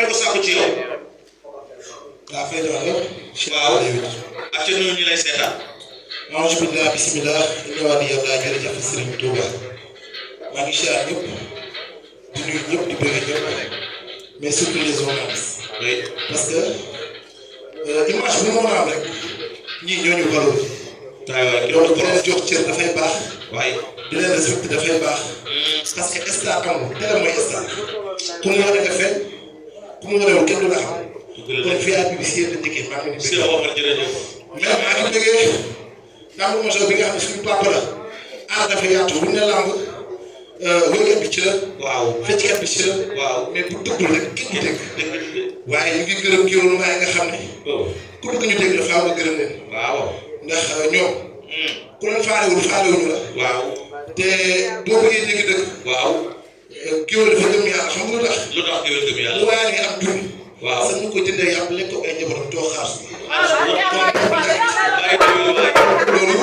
ko sàkku ci yow. daa fay doon rek. waaw ak ca noonu ñu lay seetaan. auzu billah bismillah ñëwaat yàlla jërëjëf Serigne Touba maa ngi siyaar ñëpp di nuyu ñëpp di bëgg ñëpp mais surtout les journalistes. oui parce que image bu mu mën a am rek ñii ñoo ñu valeur. donc di leen jox cër dafay baax. waaye di leen respecté dafay baax. parce que star amul télé mooy star ku mu war a nga feeñ ku mu war a kenn du la xam. kon fii ak BBC yëpp la njëkkee maa ngi si waxoon jërëjëf. mais maa ngi bëggee Lamb Moussa bi nga xam ne suñu papa la aar dafa yaatu bu ñu ne lamb wéykat bi ci la. waaw fecckat bi ci la. waaw mais bu dëggul rek kenn du dégg. waaye ñu ngi gërëm Géwël Mbaye nga xam ne. ku bëgg ñu dégg dafa am gërëm leen. waaw ndax ñoom. ku leen faalewul faalewuñu la. waaw te boo bëggee dégg dëgg. waaw Géwël dafa gëm yàlla xam nga lu tax. lu tax Géwël gëm yàlla. bu waaye nga am dund. waaw sax ñu ko jëndee yàpp lekk ko ay njabootam toog xaar si. loolu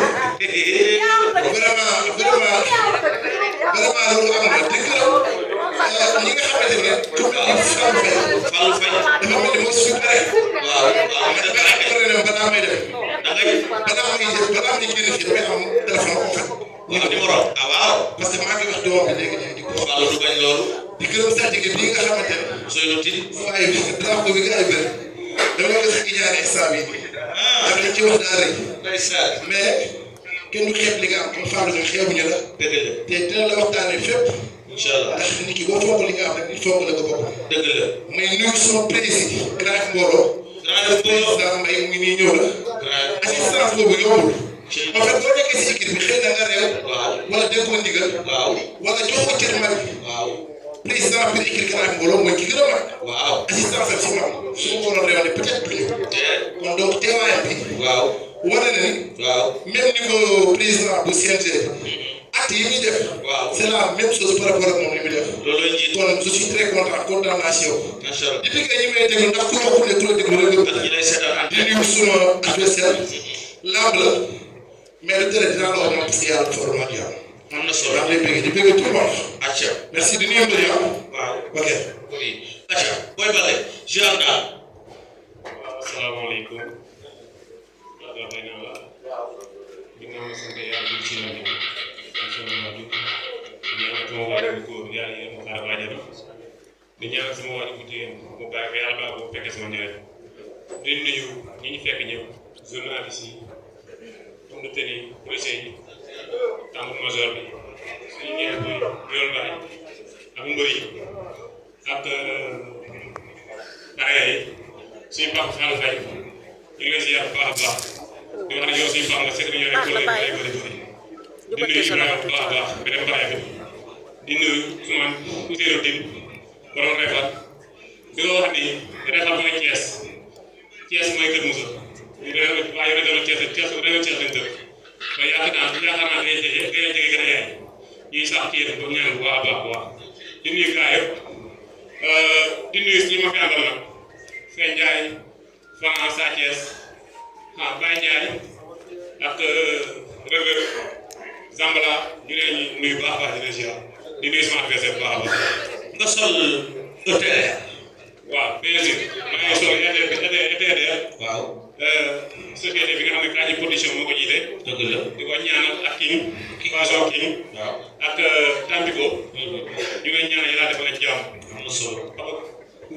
vraiment loolu am na te gërëm ñi nga xamante ne ku mel ni Fallou Faye dafa mel ni mooy suñu pare. waaw waaw mais balaa may dem da ngay balaa may génn fii damay am téléphone en fait. ñu am numéro. ah waaw parce que maa ngi wax doomam bi léegi nii di ko wax. Fallou du bañ loolu. di gërëm Sadio bii nga xamante ne. sooy nuti. waaye drapeau bi nga ay bëri dama la gis ñaari instant bii. dama la ci wax daa rëy. ndeysaan. mais kenn du xeeb li nga am comme Fallou ñu xeebuñu la. dëgg la. te dina la waxtaanee fépp. incha allah ndax nit ki boo foog li nga am rek nit foog la ko bokk. dëgg la. may nuyu sama président Grand Mboro. président Mbaye mu ngi nii ñëw la. assistance boobu yombul. en fait boo nekkee si équipe bi xëy na nga réew. waaw wala déggoo ndigal. waaw wala jox ko cër mag. waaw président bi équipe Grand Mboro mooy ki gën a mag. waaw assistance am si mag su ma ko waroon réew ne peut-être du ñu. kon donc teewaayam bi. waaw wane na ni. waaw même niveau président bu CNG. acte yi muy def. waaw c'est la même chose par rapport ak moom li muy def. loolu la ñuy kon je suis très content naa si yow. macha allah. di bëgg ñi may déglu ndax ku waxul ne ku la déglu rek nga. ñi lay seetaan di nuyu suma adversaire lamb la mais lu tere dinaa la wax moom parce que yàlla dafa ormal yàlla. am na solo. maa ngi lay bëgg di bëgg tout le monde. acca. merci di nuyu mbir yi waaw ok. oui acca Boy Baldé ziar naa. waaw asalaamaaleykum. waaw xëy na la. ginnaaw ma sant yàlla bu ci lañu. incha allah di ñaanal sama waajur bu góor yàlla yéen a xaar waajaram. di ñaanal sama waajur bu jigéen mu baax yàlla baax bu fekkee sama njëriñ. di nuyu ñi ñu fekk ñëpp journaliste yi homme de tenue policiers yi tambour major bi suñu ñeent bi Géwël Mbaye ak mbër yi ak daaya yi suñu papa Fallou Faye ñu ngi lay ziar bu baax a baax di wax ne yow suñu papa la fekk nañu rek pour lay bëri di nuyu Ibrahima bu baax a baax bi dem bàyyi bi di nuyu Ousmane Ousseynou Tine borom Refat di ko wax ni Refat mooy Thiès Thiès mooy Kër Moussa ñu doon waa yore doon Thiès Thiès lañ dëkk ba yaakaar naa ngay jege gën a yaay ñuy sax Thiès ba ñaan bu baax a baax bu baax di nuyu gars yëpp di nuyu ñi ma fi àndal nag Sèye Ndiaye Fana Sa Thiès Baye Ndiaye ak Rëgër Zambala ñu leen nuyu baax a baax di leen ziar di nuyu sama adversaire bu baax a baax. nga sol ETR. waaw bien sûr maa ngi sol ETR. waaw. société bi nga xam ne Kandji production moo ko jiite. dëgg la. di ko ñaanal ak King. Faso King. waaw ak Tampico. ñu ngi ñaanal yàlla defal leen jàmm. am na solo.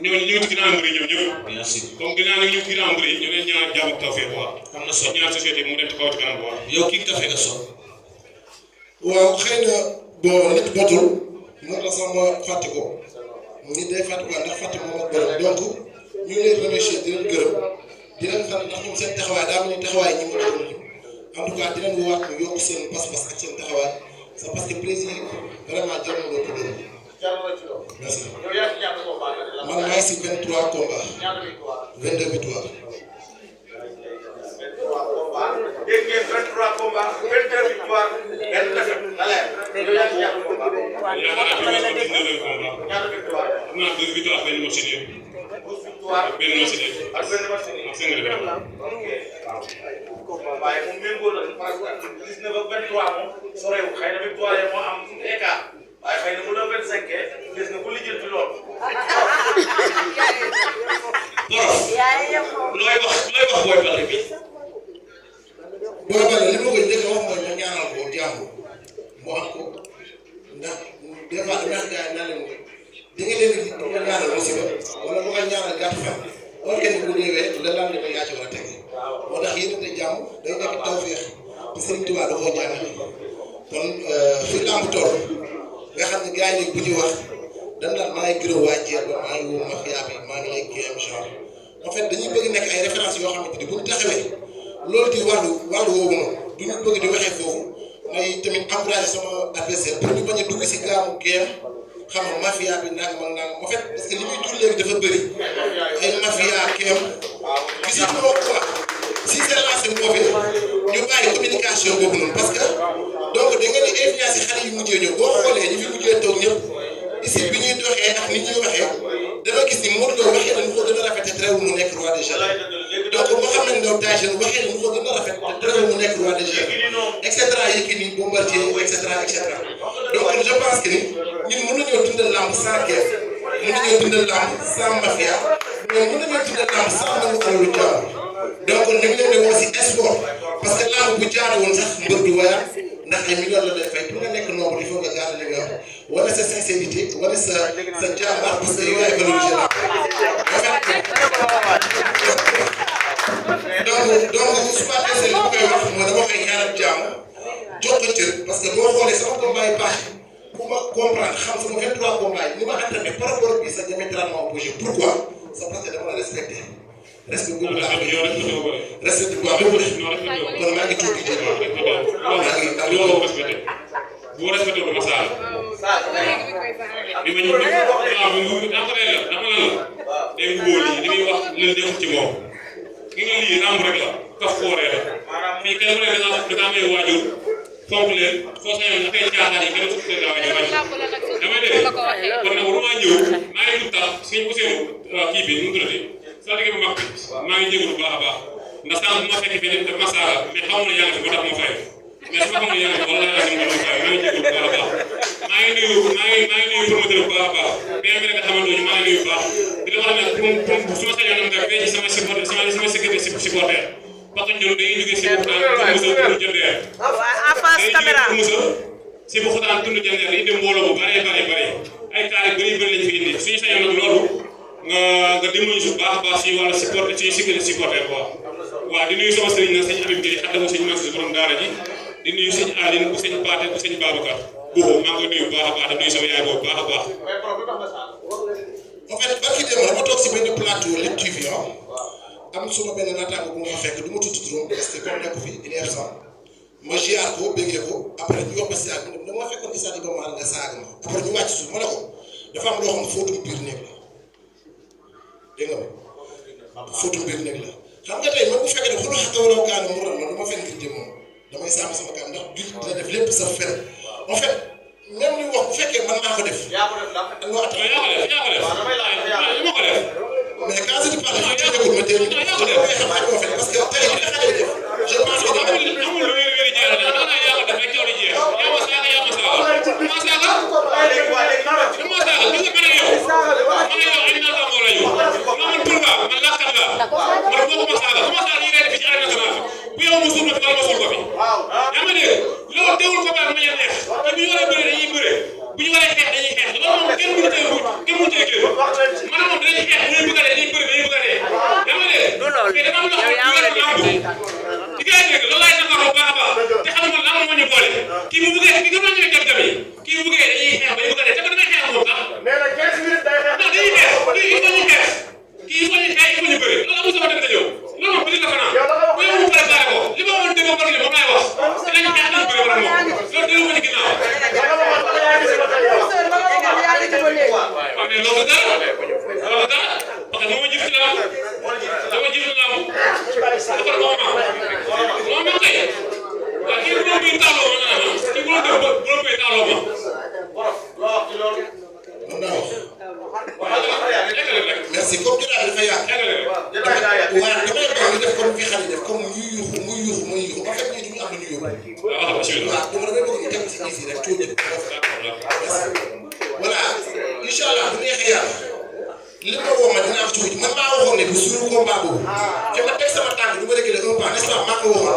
ñooñu ñu ngi ci ginnaaw mbir yi ñoom ñëpp. bien sûr. comme ginnaaw ñu ngi ci ginnaaw mbir yi ñu leen ñaanal jàmm ak tawfeex bu baax. am na solo ñaan société bi mu dem ci kaw ci kanam bu baax. yow kii café nga sol. waaw xëy na bon nit botul moo tax sax ma fàtte ko nit day fàtte ko ndax fàtte moom ak borom donc ñu ngi leen remercier di leen gërëm di leen xam ndax ñoom seen taxawaay daa mel ni taxawaay ñi ma doon en tout cas di leen woowaat ñu yokk seen pas-pas ak seen taxawaay c'est parce que plaisir vraiment jar na loo ko gërëm. merci. man maa ngi si 23 combats 22 victoires. dégg ngeen 23 combats 22 victoires benn défaite la leer yow yaa ngi ñaata combat ñaata victoire ñaata victoire am naa 2 victoires benn match nul. 12 victoire ak benn match nul. ak benn match nul. ak 5 défaites. ok waaye moom méngóo la parce que 19 ak 23 moom sorewul xëy na victoire yi moo am écart waaye xëy na bu doon 25 gis nga ku lijjanti lool ba wala mu koy ñaanal gàtt fan organique bu ñëwee la lan la yaa ci war a tege moo tax yéen a jàmm day nekk tawfeex te Serigne Touba da koo ñaanal kon fi lamb toll nga xam ne gars yi bu ñuy wax dañ naan maa ngi gërëm waa Thiel ba maa ngi woo mafia bi maa ngi lay GM genre en fait dañuy bëgg nekk ay références yoo xamante ni bu ñu taxawee loolu di wàllu woowu noonu du ñu bëgg di waxee foofu may tamit encouragé sama adversaire pour ñu bañ a dugg si gaamu GM xam nga mafia bi nangam ak nangam en fait parce que li muy jur léegi dafa bëri ay mafia GM gis nga quoi si c'est lancé moo fi ñu bàyyi communication boobu noonu parce que donc da nga di influence xale yu mujjee ñëw boo xoolee ñi fi mujjee toog ñëpp ici bi ñuy doxee ak ni ñuy waxee dama gis ni Modou Lo waxee nañu ko gën a rafet te teewul mu nekk roi des arènes donc moo xam ne Ndao Tyson waxee nañu ko gën a rafet te teewul mu nekk roi des arènes et cetera Yékini Bombardier et cetera et cetera donc je pense que ni ñun mën nañoo dundal lamb sans guerre mën nañoo dundal lamb sans mafia mais mën nañoo dundal lamb sans nangu alalu jàmm donc ñu ngi leen di woo si sport parce que lamb bu jaadu woon sax mbër du wayam ndax ay millions la lay fay pour nga nekk nombre il faut nga garder li nga wax wane sa sincérité wane sa jàmbaar parce que yow yaay valoriser la donc su ma desee li ma koy wax mooy dama koy ñaanal jàmm jox ko cër parce que boo xoolee sama combat yi passé pour ma comprendre xam sama 23 combats yi ni ma entraîné par rapport ak bii sa diamétralement opposé pourquoi c'est parce que dama la respecté respect boobu laa am respect bu baax boobu kon maa ngi tudd di jël bu respecté ko masala bi ma ñu dama la day ngóol yi li muy wax leen def ci moom ki nga lii lamb rek la kaf fooree la fii kenn ku ne da nga may waajur fonk leen foo sañoon dafay caaxaan yi kenn ku ne daa waajur damay dégg kon nag waruma ñëw maa ngi dugg tax suñu Ousseynou kii bi nu mu tuddati c'est-à-dire que bu mag bi maa ngi jégalu bu baax a baax ndax sànq bu ma fekk fii ne masala mais xaw ma ne yaa ngi fi ba tax ma fay mais su ma xamoon yaa ngi fi wala yaa ngi fi ma fay maa ngi jégalu bu baax a baax maa ngi nuyu promoteur bu baax a baax bien vrai que xamante ne maa ngi nuyu bu baax di la wax ne pour su ma sañoon nga fee ci sama supporter sama sécurité supporter parce que ñoom dañuy jógee si waxtaan musa tund jëndeer dañuy jógee musa si waxtaan tund jëndeer indi mbooloo bu bare ay kaar yu bëri lañ fi indi suñu sañoon nag loolu nga dimbali su baax a baax si wàllu support ci sécurité supporter quoi waaw di nuyu sama sëriñ nag sëñ Habib Gueye xaddama sëñ Mansour borom daara ji di nuyu sëñ Aline bu sëñ Paate bu sëñ Babacar buuxu maa ngi koy nuyu bu baax a baax di nuyu sama yaay boobu baax a baax en fait barki démb dama toog si benn plateau Lutte TV am suma benn naataango bu ma fekk du ma tudd turam parce que comme nekk fi il est absent ma ziar ko béggee ko après ñu wax ma si ak dama fekkoon ci Sadi ba maal nga saaga ma après ñu wàcc suuf ma ne ko dafa am loo xam ne fóotum biir néeg la dégg nga ma fóotum biir néeg la xam nga tey man bu fekkee ne xulu xakawalaw kaana mu ran man du ma fen ngir jëm moom damay sàmm sama kaam ndax jullit dina def lépp sa fen en fait même li wax bu fekkee man maa ko def mais quand je te parle je te ma teel parce que tey li nga xam ne def je pense que amul lu wér wér jeex na da yaa ko def rek coow li jeex yaa ma saaga ma saaga gis nga man ak yow ay naataangoo lañu man tur nga man lakkat nga man bokkuma saaga ku ma saaga yi ngay def ci arène nationale bu yow mu suul ma fi wala ma suul ko fi yaa ma dégg loolu teewul ko baax ma ñeent neex te bu ñu waree bëre dañuy bëre bu ñu waree xeex dañuy xeex loolu moom kenn mënu tee génn man moom dañuy xeex bu ñu bëgg a dee dañuy bëre dañuy bëgg a dee yaa ma dégg mais dafa am loo xam ne lamb di ngay dégg loolu laay nafaroo baax a baax te xam nga lamb moo ñu boole kii bu bëggee kii gëm naa ñooy jam-jam yi kii bu bëggee dañuy xeex bay bëgg a dee te ko damay xeex moom sax non dañuy xeex kii il faut ñu xeex kii il faut ñu xeex il faut ñu bëre loolu amul sama dëgg ñëw loolu moom bëri la fanaan bu yow mu préparé ko li ma woon dégg barki moom laay wax te dañu xeex dañu bëre wala moom loolu déglu ma ci ginnaaw waaw mais loolu dara parce que moo ma jëf ci lamb dama jëf ci lamb dafa moo ma kay waaw kii bu doon koy taaloo ma naan kii bu doon koy taaloo ma merci comme jotaay dafa yaatu waaw damay bëgg ñu def comme fi xale def comme muy yuuxu en fait ñii duñu am lu ñu yóbbu waaw dama damay bëgg ñu teg ci ici rek tuuti voilà incha allah bu neexee yàlla li ma woo ma dinaa ci man maa waxoon ne bu suñu combat boobu te ma teg sama tànk du ma reculer un pas n'est-ce pas maa ko waxoon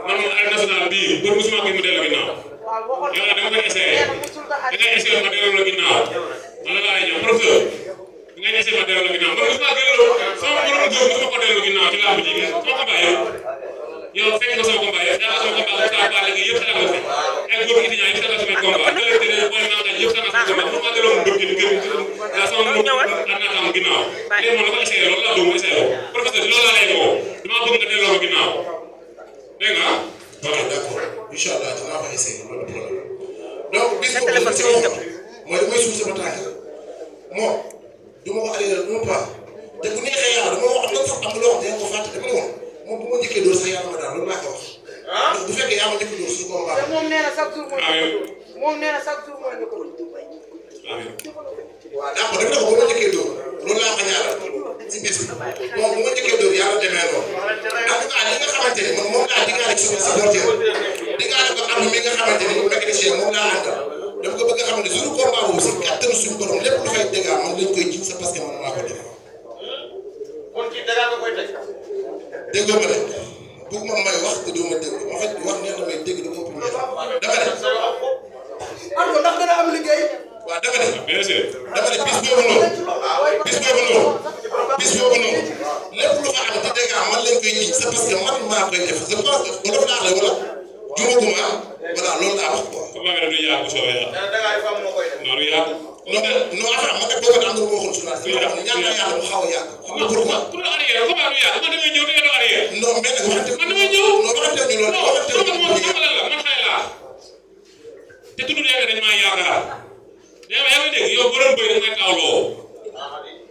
man moom arène nationale bii bër musuma ko mu dellu ginnaaw yow nag dama koy essayé ngay essayer ma delloo la ginnaaw man la laa ñëw professeur nga essayer ma delloo la ginnaaw man mosuma delloo sama borom góor mosuma ko delloo ginnaaw ci làmb ji sama combat yow fekk nga sama combat yow daa sama combat saa baale nga yëpp sagal fi ay góor gi ñaan yëpp sagal sama combat délai télé boy naa dañ yëpp sagal sama combat mosuma delloo mu dëgg gën la sama mu naataam ginnaaw léegi moom la ko essayer loolu laa doon essayer professeur loolu laa lay woo dama bëgg nga delloo ginnaaw dégg nga ok d'accord incha allah dinaa ko essayer loolu problème donc bis boobu mooy damay suuf sama tànk moom du ma ko arrière un pas te bu neexee yàlla dama wax am na sax am na loo xam ne ko fàtte dama ne woon moom bu ma njëkkee dóor sax yàlla ma daal loolu laa ko wax. donc bu fekkee yaa ma njëkk dóor suñu combat. te moom nee na chaque jour moom nee na chaque jour mooy njëkk waaw d'accord dama ne ko bu ma njëkkee dóor loolu laa ko ñaanal si bis bi moom bu ma njëkkee dóor yàlla demee noonu en tout cas li nga xamante ni man moom laa diggaale ci sama supporter diggaale ko am mi nga xamante ni mécanicien moom laa àndal dama ko bëgg a xamante ne suñu combat boobu si kattanu suñu borom lépp lu fay dégâts man lañ koy jiw sa parce que man maa ko def. kon ci dégâts nga koy teg. déggoo ma de bëgg ma may wax te doo ma dégg en fait wax neex na may dégg dama ëpp dama ne. Ardo ndax dana am liggéey. waaw dama ne. bien sûr. dama ne bis boobu noonu lépp lu fa am ci dégâts man lañ koy jiw c'est parce que man maa koy def je pense que wala laa lay wala jumaguma voilà loolu laa wax quoi. combat bi du yàgg bu soobee yàlla. dégâts yi fam moo koy def. non du yàgg. non affaire man nag boo ko daan nga waxoon suuna si ñaan na yàlla mu xaw a yàgg. xam nga pourquoi. pour arrière combat du yàgg man damay ñëw te yow arrière. non mais nag waxante man damay ñëw. non waxante ñu loolu waxante ñu man xale laa te tudd yàgg dañ maa yaakaar yaa ngi dégg yow borom bëy da ngay kaawloo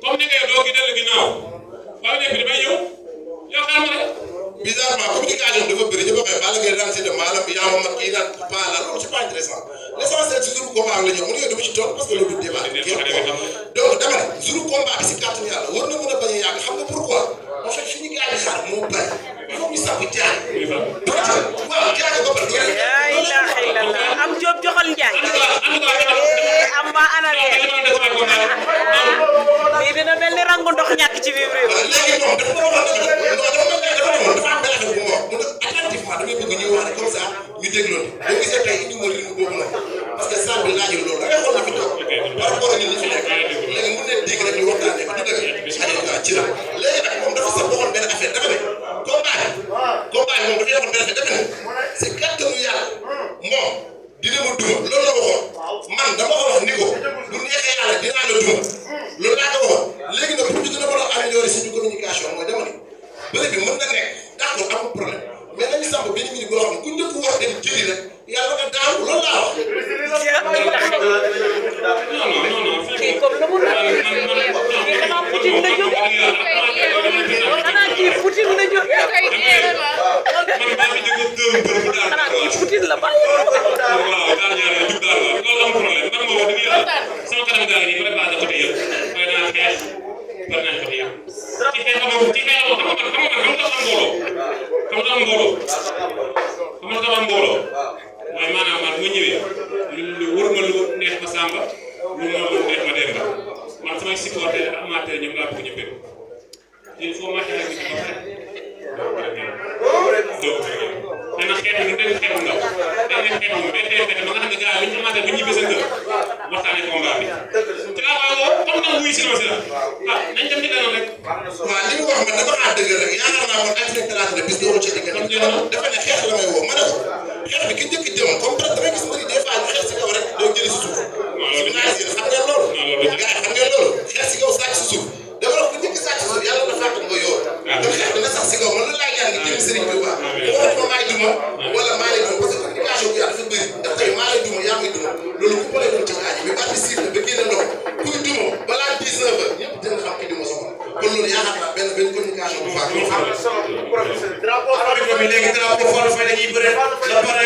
comme ni ngay doo gi dellu ginnaaw waaye nekk damay ñëw yow xaar ma rek. bizarrement communication dafa bëri ñu ko waxee Balla Gaye daan seetlu maanaam yaa ma mag kii daan pas la loolu c'est pas intéressant l'essentiel si jour combat la ñëw mu ne yow dama ci toog parce que loolu du débat donc dama ne jour combat bi si kàttanu yàlla war na mën a bañ a yàgg xam nga pourquoi en fait fi ñu gars yi xaar moo bari il faut ñu sàmm jaay. waaw jaay ko ba pare. yaa ilaha illallah am Diop joxal Njaay am ba anale lii dina mel ni rangu ndox ñàkk ci biir réew. waaw léegi moom dafa ko waxoon dafa am benn affaire bu mu wax mu ne attentivement damay bëgg ñuy wax comme ça ñu dégloon boo gisee tey indi ma rythme boobu noonu parce que salle bi laajul loolu da ngay xool ñu fi toog par rapport ak ñun ñi fi nekk léegi mun nañ dégg rek ñu waxtaanee ko du dëgg ci la léegi nag moom dafa sax waxoon benn affaire dafa ne combat bi moom dafay waxoon benn affaire dafa ne c'est kattanu yàlla moom dina ma duma loolu la waxoon man dama ko wax ni ko bu neexee yàlla dinaa la duma loolu laa ko waxoon léegi nag pour ñu gën a mën a améliorer suñu communication mooy dama ne bële bi mën na nekk d'accord amul problème mais nañu samp benn minute boo xam ne ku njëkk wax dem jëli rek yàlla nga daaw loolu laa wax. kii comme lu mu kii xanaa Poutine la jóge xanaa kii Poutine la jóge xanaa kii Poutine la bàyyi waaw daal ñaareel jub daal la loolu amul problème man moo wax dëgg yàlla sama kanam gaa ngi nii préparé côté yëpp mooy naa xeex par naa côté yëpp ci xeex moom ci xeex moom xam nga am mbooloo mooy maanaam man bu ma ñëwee lu wër ma lu neex ma Samba lu ma lu neex ma Demba man samay supporter amateur ñoom laa bëgg ñu bëgg il faut ma xeex ci ba pare te nag xeetu ñu dégg xeetu ndaw dañ leen xeetu mais tey ba nga xam ne gars yi ñu amateur bu ñibbee seen kër waxtaanee combat bi ci laa koy woo comme nag wuy si na nañ dem ci kanam rek. waaw li mu wax man dafa xaar dëgg rek yaakaar naa kon altine talaata la bis doo ci diggante dafa ne xeex la may woo ma ne ko xeex bi ki njëkk jëm comme peut être damay gis mbir des fois ñu xeex si kaw rek doo jëli si suuf. waaw xam ngeen loolu. gars yi xam ngeen loolu xeex si kaw sàcc si suuf dama wax ku njëkk sàcc si suuf yàlla na fàq nga yow. kon xeex dina sax si kaw man lu laay ñaan nga jëm sëriñ bi waa waxuma maay duma wala maa lay duma parce que communication bi dafa bëri ndax tey maa lay duma yaa may duma loolu ku bëri doon ci aaji bi ba siif ba génne ndox kuy duma balaa 19 heures ñëpp dina xam ki duma soxla kon loolu yaakaar naa benn communication bu faax. drapeau bi léegi drapeau Fallou Faye dañuy bëre la pare